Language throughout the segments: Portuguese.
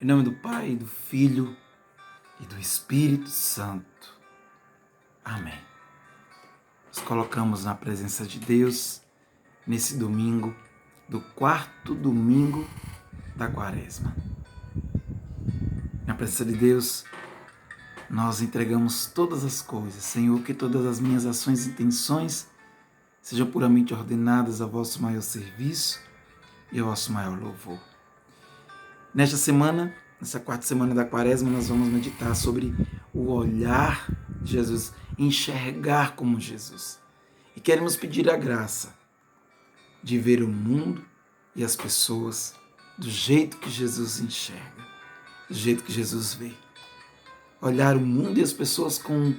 Em nome do Pai, do Filho e do Espírito Santo. Amém. Nos colocamos na presença de Deus nesse domingo, do quarto domingo da Quaresma. Na presença de Deus, nós entregamos todas as coisas. Senhor, que todas as minhas ações e intenções sejam puramente ordenadas ao vosso maior serviço e ao vosso maior louvor. Nesta semana, nessa quarta semana da Quaresma, nós vamos meditar sobre o olhar de Jesus, enxergar como Jesus. E queremos pedir a graça de ver o mundo e as pessoas do jeito que Jesus enxerga, do jeito que Jesus vê. Olhar o mundo e as pessoas com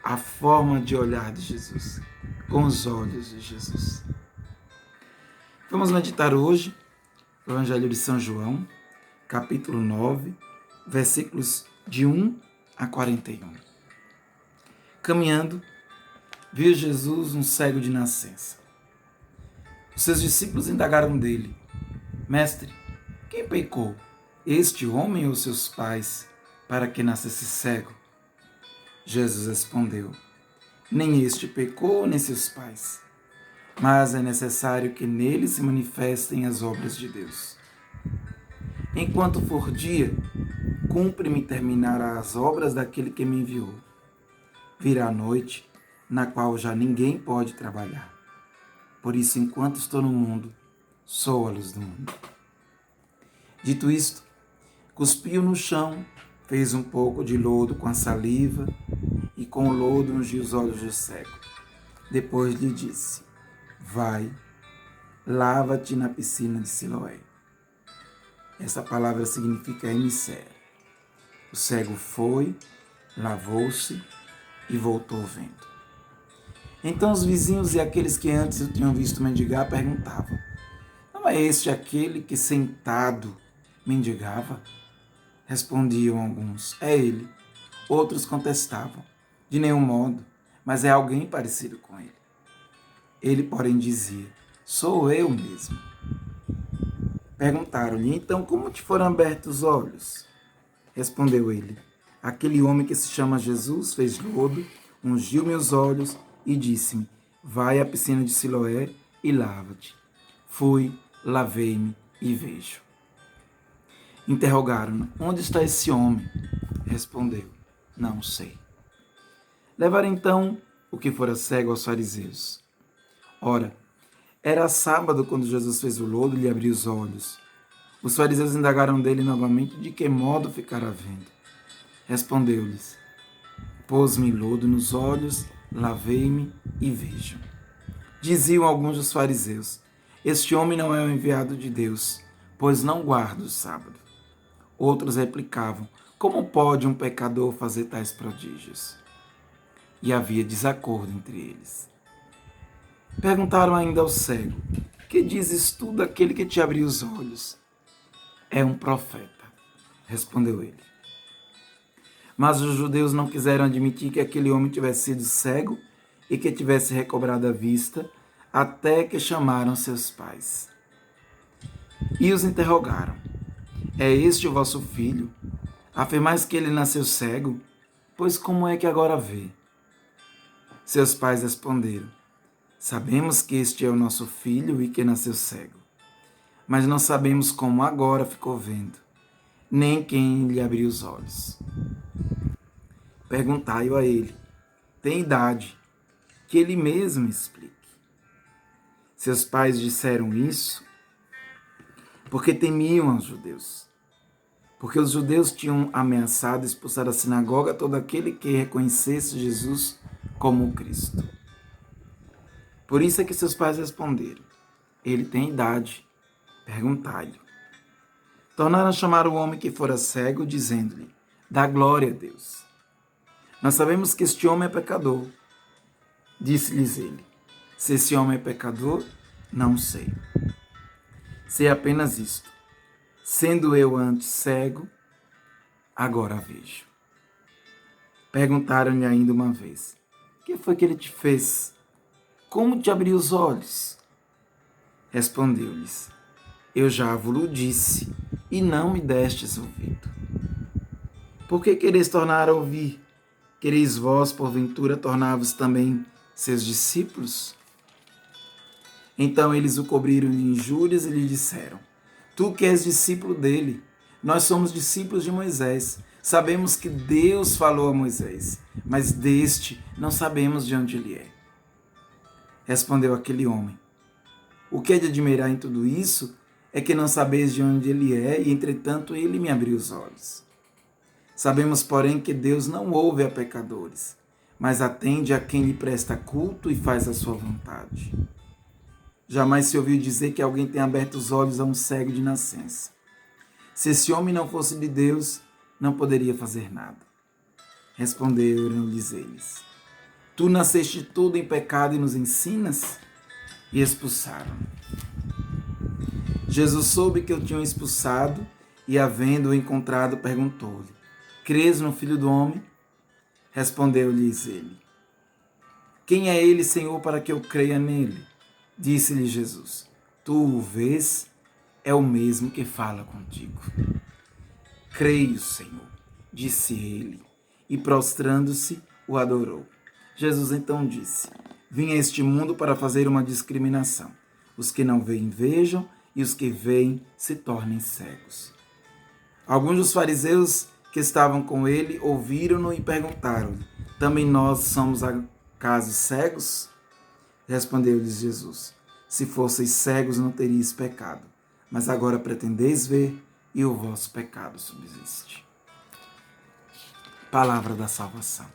a forma de olhar de Jesus, com os olhos de Jesus. Vamos meditar hoje o Evangelho de São João, capítulo 9, versículos de 1 a 41. Caminhando, viu Jesus um cego de nascença. Os seus discípulos indagaram dele: Mestre, quem pecou, este homem ou seus pais, para que nascesse cego? Jesus respondeu: Nem este pecou, nem seus pais, mas é necessário que nele se manifestem as obras de Deus. Enquanto for dia, cumpre-me terminar as obras daquele que me enviou. Virá a noite, na qual já ninguém pode trabalhar. Por isso, enquanto estou no mundo, sou a luz do mundo. Dito isto, cuspiu no chão, fez um pouco de lodo com a saliva e com o lodo ungiu os olhos do cego. Depois lhe disse: Vai, lava-te na piscina de Siloé. Essa palavra significa emissério. O cego foi, lavou-se e voltou vendo. Então os vizinhos e aqueles que antes o tinham visto mendigar perguntavam: Não é este aquele que sentado mendigava? Respondiam alguns: É ele. Outros contestavam: De nenhum modo, mas é alguém parecido com ele. Ele, porém, dizia: Sou eu mesmo. Perguntaram-lhe: Então, como te foram abertos os olhos? Respondeu ele: Aquele homem que se chama Jesus fez lodo, ungiu meus olhos e disse-me: Vai à piscina de Siloé e lava-te. Fui, lavei-me e vejo. Interrogaram-no: Onde está esse homem? Respondeu: Não sei. Levaram então o que fora cego aos fariseus. Ora, era sábado quando Jesus fez o lodo e lhe abriu os olhos. Os fariseus indagaram dele novamente de que modo ficara vendo. Respondeu-lhes: Pôs-me lodo nos olhos, lavei-me e vejo. Diziam alguns dos fariseus: Este homem não é o enviado de Deus, pois não guarda o sábado. Outros replicavam: Como pode um pecador fazer tais prodígios? E havia desacordo entre eles. Perguntaram ainda ao cego: Que dizes tu daquele que te abriu os olhos? É um profeta, respondeu ele. Mas os judeus não quiseram admitir que aquele homem tivesse sido cego e que tivesse recobrado a vista, até que chamaram seus pais. E os interrogaram: É este o vosso filho? Afirmais que ele nasceu cego? Pois como é que agora vê? Seus pais responderam: Sabemos que este é o nosso filho e que nasceu cego, mas não sabemos como agora ficou vendo, nem quem lhe abriu os olhos. Perguntai-o a ele: Tem idade, que ele mesmo explique. Seus pais disseram isso porque temiam os judeus, porque os judeus tinham ameaçado expulsar da sinagoga todo aquele que reconhecesse Jesus como o Cristo. Por isso é que seus pais responderam: Ele tem idade, perguntai-lhe. Tornaram a chamar o homem que fora cego, dizendo-lhe: Dá glória a Deus. Nós sabemos que este homem é pecador. Disse-lhes ele: Se esse homem é pecador, não sei. Sei apenas isto: sendo eu antes cego, agora vejo. Perguntaram-lhe ainda uma vez: Que foi que ele te fez? Como te abriu os olhos? Respondeu-lhes: Eu já vos disse, e não me destes ouvido. Por que quereis tornar a ouvir? Quereis vós, porventura, tornar-vos também seus discípulos? Então eles o cobriram de injúrias e lhe disseram: Tu que és discípulo dele, nós somos discípulos de Moisés. Sabemos que Deus falou a Moisés, mas deste não sabemos de onde ele é. Respondeu aquele homem: O que é de admirar em tudo isso é que não sabeis de onde ele é, e entretanto ele me abriu os olhos. Sabemos, porém, que Deus não ouve a pecadores, mas atende a quem lhe presta culto e faz a sua vontade. Jamais se ouviu dizer que alguém tenha aberto os olhos a um cego de nascença. Se esse homem não fosse de Deus, não poderia fazer nada. Responderam-lhes eles: Tu nasceste todo em pecado e nos ensinas? E expulsaram. Jesus soube que o tinham expulsado e, havendo-o encontrado, perguntou-lhe: Crês no Filho do Homem? Respondeu-lhes ele: Quem é ele, Senhor, para que eu creia nele? Disse-lhe Jesus: Tu o vês, é o mesmo que fala contigo. Creio, Senhor, disse ele, e prostrando-se, o adorou. Jesus então disse: Vim a este mundo para fazer uma discriminação. Os que não veem, vejam, e os que veem se tornem cegos. Alguns dos fariseus que estavam com ele ouviram-no e perguntaram-lhe: Também nós somos acaso cegos? Respondeu-lhes Jesus: Se fosseis cegos, não teríeis pecado, mas agora pretendeis ver, e o vosso pecado subsiste. Palavra da salvação.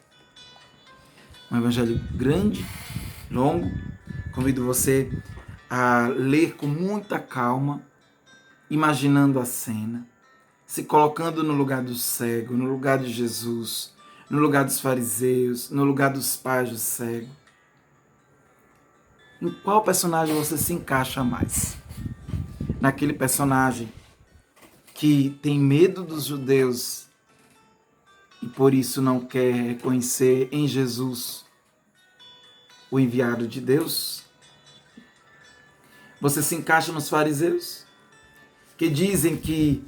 Um evangelho grande, longo. Convido você a ler com muita calma, imaginando a cena, se colocando no lugar do cego, no lugar de Jesus, no lugar dos fariseus, no lugar dos pais do cego. Em qual personagem você se encaixa mais? Naquele personagem que tem medo dos judeus e por isso não quer reconhecer em Jesus o enviado de Deus? Você se encaixa nos fariseus, que dizem que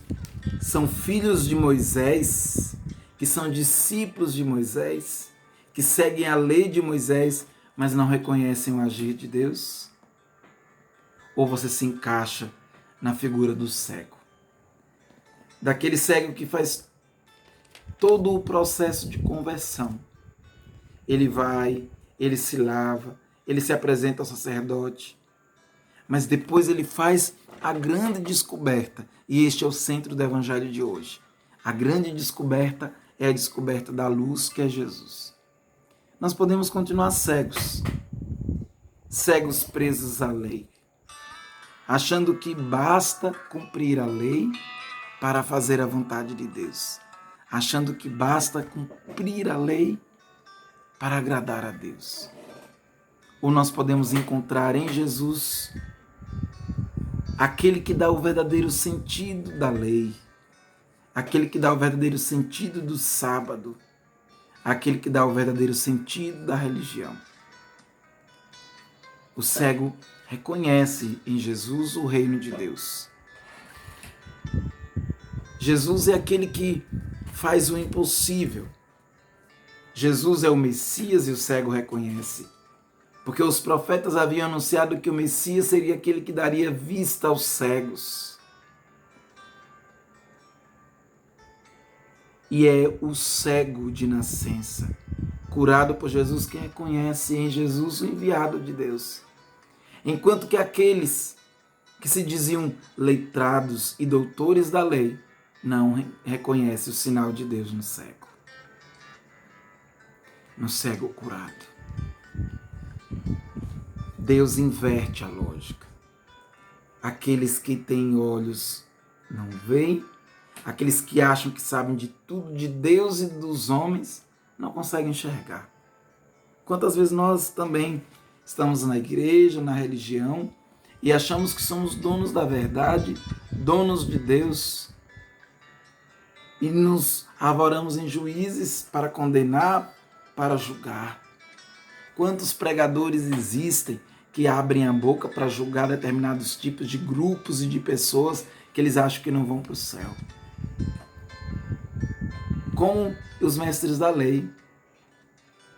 são filhos de Moisés, que são discípulos de Moisés, que seguem a lei de Moisés, mas não reconhecem o agir de Deus? Ou você se encaixa na figura do cego? Daquele cego que faz todo o processo de conversão. Ele vai, ele se lava, ele se apresenta ao sacerdote, mas depois ele faz a grande descoberta, e este é o centro do evangelho de hoje. A grande descoberta é a descoberta da luz, que é Jesus. Nós podemos continuar cegos, cegos presos à lei, achando que basta cumprir a lei para fazer a vontade de Deus, achando que basta cumprir a lei para agradar a Deus. Ou nós podemos encontrar em Jesus aquele que dá o verdadeiro sentido da lei, aquele que dá o verdadeiro sentido do sábado, aquele que dá o verdadeiro sentido da religião. O cego reconhece em Jesus o reino de Deus. Jesus é aquele que faz o impossível. Jesus é o Messias e o cego reconhece. Porque os profetas haviam anunciado que o Messias seria aquele que daria vista aos cegos. E é o cego de nascença, curado por Jesus, que reconhece em Jesus o enviado de Deus. Enquanto que aqueles que se diziam letrados e doutores da lei não reconhecem o sinal de Deus no cego. No cego curado. Deus inverte a lógica. Aqueles que têm olhos não veem, aqueles que acham que sabem de tudo, de Deus e dos homens, não conseguem enxergar. Quantas vezes nós também estamos na igreja, na religião, e achamos que somos donos da verdade, donos de Deus, e nos arvoramos em juízes para condenar, para julgar. Quantos pregadores existem que abrem a boca para julgar determinados tipos de grupos e de pessoas que eles acham que não vão para o céu. Como os mestres da lei,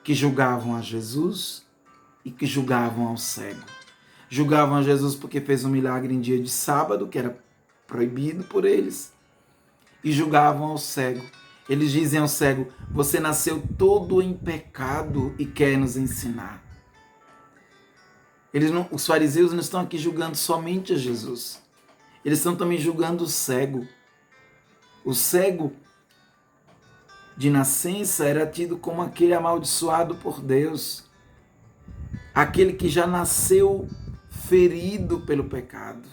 que julgavam a Jesus e que julgavam ao cego. Julgavam a Jesus porque fez um milagre em dia de sábado, que era proibido por eles, e julgavam ao cego. Eles dizem ao cego: você nasceu todo em pecado e quer nos ensinar. Os fariseus não estão aqui julgando somente a Jesus. Eles estão também julgando o cego. O cego de nascença era tido como aquele amaldiçoado por Deus. Aquele que já nasceu ferido pelo pecado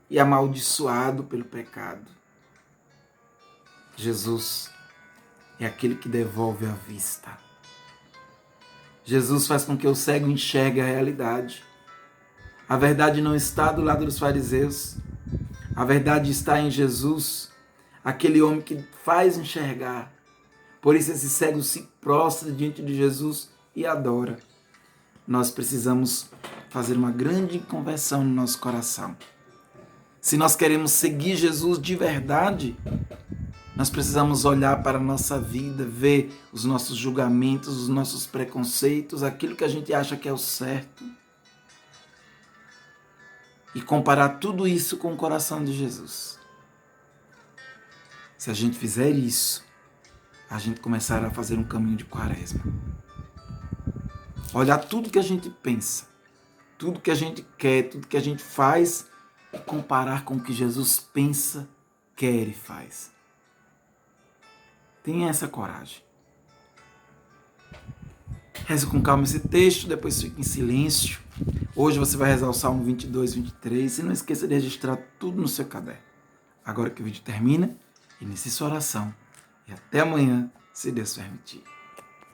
e amaldiçoado pelo pecado. Jesus é aquele que devolve a vista. Jesus faz com que o cego enxergue a realidade. A verdade não está do lado dos fariseus. A verdade está em Jesus, aquele homem que faz enxergar. Por isso esse cego se prostra diante de Jesus e adora. Nós precisamos fazer uma grande conversão no nosso coração. Se nós queremos seguir Jesus de verdade, nós precisamos olhar para a nossa vida, ver os nossos julgamentos, os nossos preconceitos, aquilo que a gente acha que é o certo, e comparar tudo isso com o coração de Jesus. Se a gente fizer isso, a gente começará a fazer um caminho de quaresma. Olhar tudo que a gente pensa, tudo que a gente quer, tudo que a gente faz, e comparar com o que Jesus pensa, quer e faz. Tenha essa coragem. Reze com calma esse texto, depois fique em silêncio. Hoje você vai rezar o Salmo 22, 23 e não esqueça de registrar tudo no seu caderno. Agora que o vídeo termina, inicie sua oração e até amanhã, se Deus permitir.